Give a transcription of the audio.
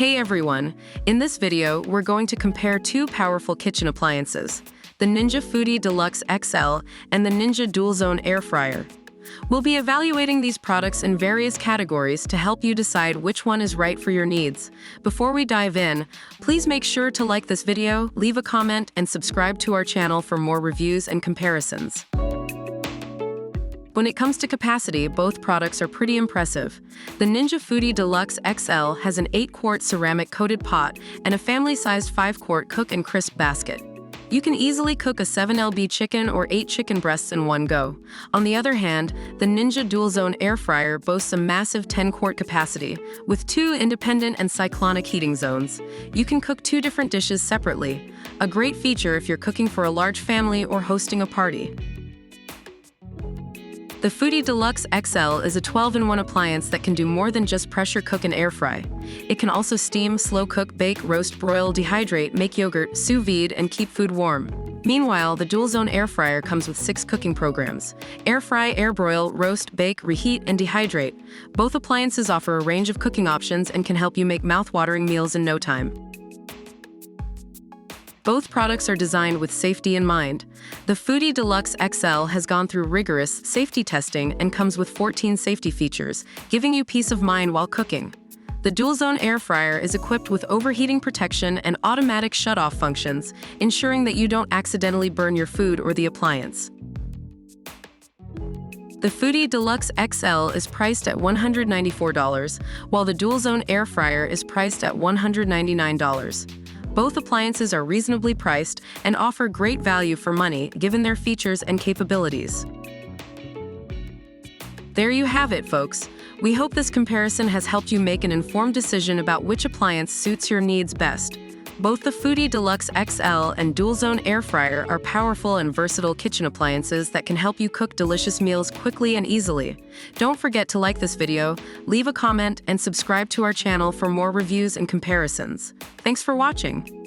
Hey everyone! In this video, we're going to compare two powerful kitchen appliances, the Ninja Foodi Deluxe XL and the Ninja Dual Zone Air Fryer. We'll be evaluating these products in various categories to help you decide which one is right for your needs. Before we dive in, please make sure to like this video, leave a comment, and subscribe to our channel for more reviews and comparisons. When it comes to capacity, both products are pretty impressive. The Ninja Foodi Deluxe XL has an 8-quart ceramic-coated pot and a family-sized 5-quart cook and crisp basket. You can easily cook a 7 lb chicken or 8 chicken breasts in one go. On the other hand, the Ninja Dual Zone Air Fryer boasts a massive 10-quart capacity, with 2 independent and cyclonic heating zones. You can cook 2 different dishes separately, a great feature if you're cooking for a large family or hosting a party. The Foodi Deluxe XL is a 12-in-1 appliance that can do more than just pressure cook and air fry. It can also steam, slow cook, bake, roast, broil, dehydrate, make yogurt, sous vide, and keep food warm. Meanwhile, the Dual Zone Air Fryer comes with 6 cooking programs: air fry, air broil, roast, bake, reheat, and dehydrate. Both appliances offer a range of cooking options and can help you make mouth-watering meals in no time. Both products are designed with safety in mind. The Foodi Deluxe XL has gone through rigorous safety testing and comes with 14 safety features, giving you peace of mind while cooking. The Dual Zone Air Fryer is equipped with overheating protection and automatic shut-off functions, ensuring that you don't accidentally burn your food or the appliance. The Foodi Deluxe XL is priced at $194, while the Dual Zone Air Fryer is priced at $199. Both appliances are reasonably priced and offer great value for money given their features and capabilities. There you have it, folks. We hope this comparison has helped you make an informed decision about which appliance suits your needs best. Both the Foodi Deluxe XL and Dual Zone Air Fryer are powerful and versatile kitchen appliances that can help you cook delicious meals quickly and easily. Don't forget to like this video, leave a comment, and subscribe to our channel for more reviews and comparisons. Thanks for watching.